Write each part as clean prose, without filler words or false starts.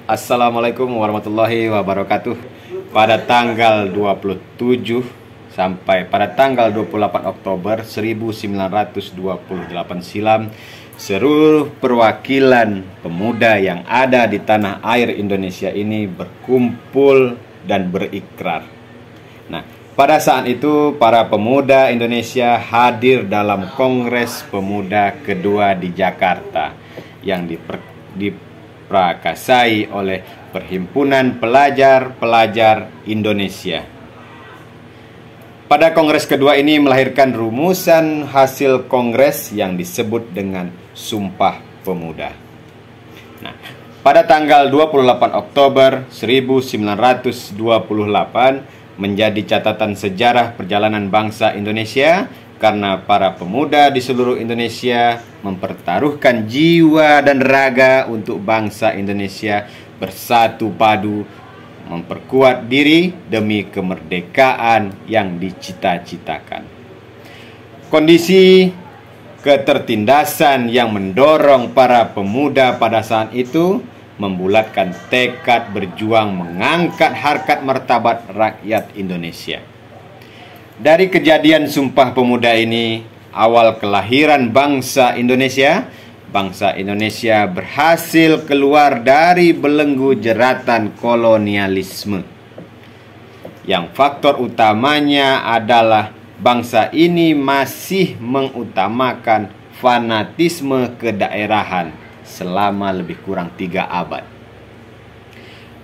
Assalamualaikum warahmatullahi wabarakatuh. Pada tanggal 27 sampai pada tanggal 28 Oktober 1928 silam, seluruh perwakilan pemuda yang ada di tanah air Indonesia ini berkumpul dan berikrar. Nah, pada saat itu para pemuda Indonesia hadir dalam Kongres Pemuda kedua di Jakarta yang diprakasai oleh Perhimpunan Pelajar-Pelajar Indonesia. Pada Kongres kedua ini melahirkan rumusan hasil Kongres yang disebut dengan Sumpah Pemuda. Nah, pada tanggal 28 Oktober 1928 menjadi catatan sejarah perjalanan bangsa Indonesia karena para pemuda di seluruh Indonesia mempertaruhkan jiwa dan raga untuk bangsa Indonesia bersatu padu, memperkuat diri demi kemerdekaan yang dicita-citakan. Kondisi ketertindasan yang mendorong para pemuda pada saat itu membulatkan tekad berjuang mengangkat harkat martabat rakyat Indonesia. Dari kejadian Sumpah Pemuda ini, awal kelahiran bangsa Indonesia berhasil keluar dari belenggu jeratan kolonialisme. Yang faktor utamanya adalah bangsa ini masih mengutamakan fanatisme kedaerahan selama lebih kurang 3 abad.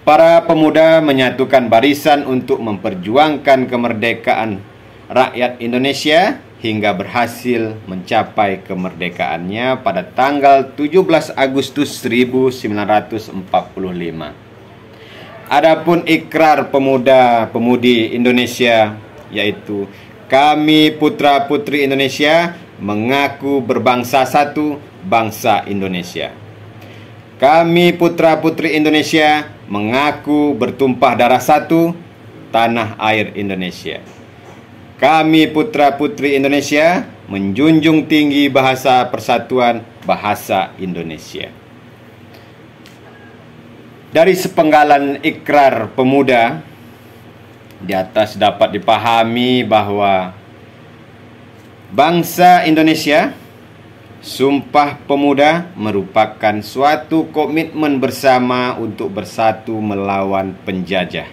Para pemuda menyatukan barisan untuk memperjuangkan kemerdekaan rakyat Indonesia hingga berhasil mencapai kemerdekaannya pada tanggal 17 Agustus 1945. Adapun ikrar pemuda-pemudi Indonesia, yaitu kami putra-putri Indonesia mengaku berbangsa satu, bangsa Indonesia. Kami putra-putri Indonesia mengaku bertumpah darah satu, tanah air Indonesia. Kami putra-putri Indonesia menjunjung tinggi bahasa persatuan, bahasa Indonesia. Dari sepenggalan ikrar pemuda di atas dapat dipahami bahwa bangsa Indonesia, Sumpah Pemuda merupakan suatu komitmen bersama untuk bersatu melawan penjajah,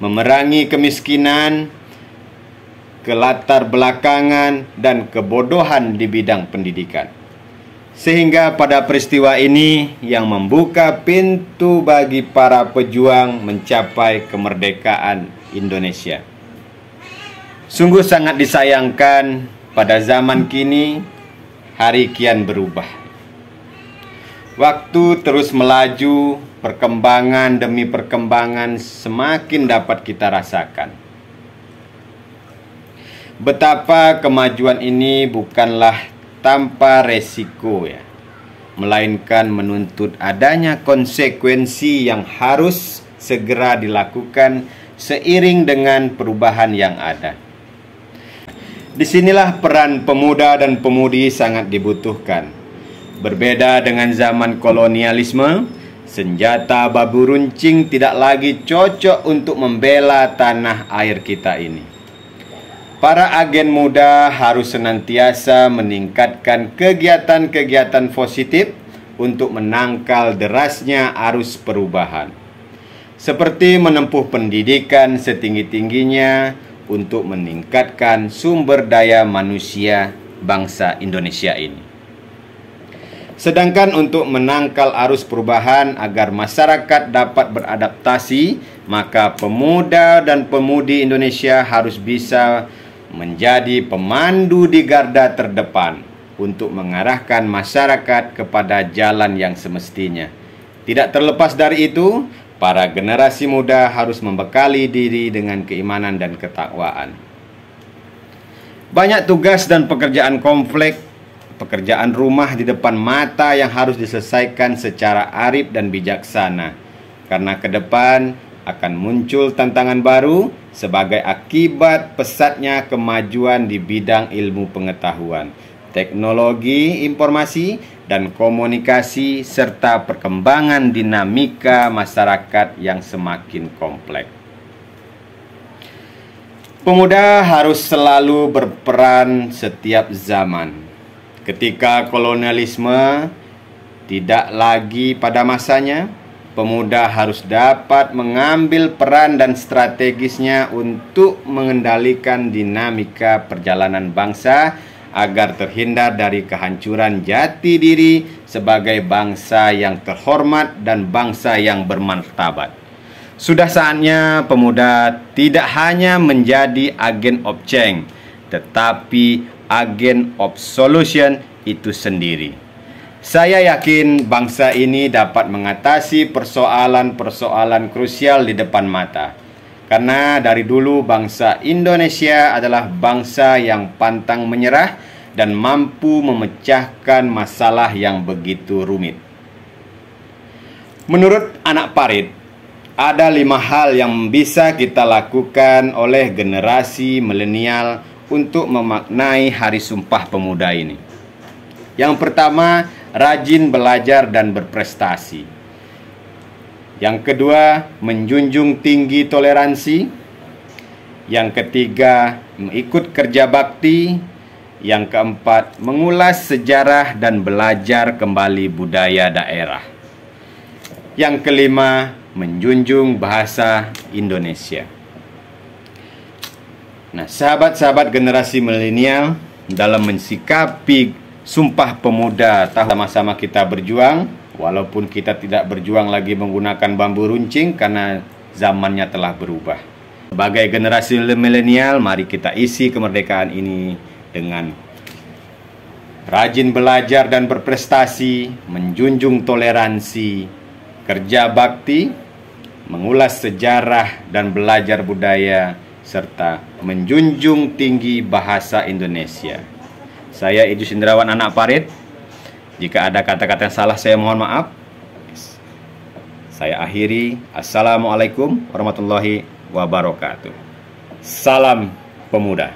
memerangi kemiskinan, kelatar belakangan, dan kebodohan di bidang pendidikan. Sehingga pada peristiwa ini yang membuka pintu bagi para pejuang mencapai kemerdekaan Indonesia. Sungguh sangat disayangkan pada zaman kini hari kian berubah. Waktu terus melaju, perkembangan demi perkembangan semakin dapat kita rasakan. Betapa kemajuan ini bukanlah tanpa resiko ya, melainkan menuntut adanya konsekuensi yang harus segera dilakukan seiring dengan perubahan yang ada. Disinilah peran pemuda dan pemudi sangat dibutuhkan. Berbeda dengan zaman kolonialisme, senjata babu runcing tidak lagi cocok untuk membela tanah air kita ini. Para agen muda harus senantiasa meningkatkan kegiatan-kegiatan positif untuk menangkal derasnya arus perubahan. Seperti menempuh pendidikan setinggi-tingginya untuk meningkatkan sumber daya manusia bangsa Indonesia ini. Sedangkan untuk menangkal arus perubahan agar masyarakat dapat beradaptasi, maka pemuda dan pemudi Indonesia harus bisa menjadi pemandu di garda terdepan untuk mengarahkan masyarakat kepada jalan yang semestinya. Tidak terlepas dari itu, para generasi muda harus membekali diri dengan keimanan dan ketakwaan. Banyak tugas dan pekerjaan kompleks, pekerjaan rumah di depan mata yang harus diselesaikan secara arif dan bijaksana. Karena ke depan akan muncul tantangan baru sebagai akibat pesatnya kemajuan di bidang ilmu pengetahuan, teknologi informasi dan komunikasi, serta perkembangan dinamika masyarakat yang semakin kompleks. Pemuda harus selalu berperan setiap zaman. Ketika kolonialisme tidak lagi pada masanya, pemuda harus dapat mengambil peran dan strategisnya untuk mengendalikan dinamika perjalanan bangsa agar terhindar dari kehancuran jati diri sebagai bangsa yang terhormat dan bangsa yang bermartabat. Sudah saatnya pemuda tidak hanya menjadi agen of change, tetapi agen of solution itu sendiri. Saya yakin bangsa ini dapat mengatasi persoalan-persoalan krusial di depan mata. Karena dari dulu bangsa Indonesia adalah bangsa yang pantang menyerah dan mampu memecahkan masalah yang begitu rumit. Menurut anak Parit, ada 5 hal yang bisa kita lakukan oleh generasi milenial untuk memaknai Hari Sumpah Pemuda ini. Yang pertama, rajin belajar dan berprestasi. Yang kedua, menjunjung tinggi toleransi. Yang ketiga, mengikut kerja bakti. Yang keempat, mengulas sejarah dan belajar kembali budaya daerah. Yang kelima, menjunjung bahasa Indonesia. Nah, sahabat-sahabat generasi milenial, dalam mensikapi Sumpah Pemuda sama-sama kita berjuang, walaupun kita tidak berjuang lagi menggunakan bambu runcing karena zamannya telah berubah. Sebagai generasi milenial, mari kita isi kemerdekaan ini dengan rajin belajar dan berprestasi, menjunjung toleransi, kerja bakti, mengulas sejarah dan belajar budaya, serta menjunjung tinggi bahasa Indonesia. Saya Idris Indrawan, anak Parit. Jika ada kata-kata yang salah, saya mohon maaf. Saya akhiri. Assalamualaikum warahmatullahi wabarakatuh. Salam pemuda.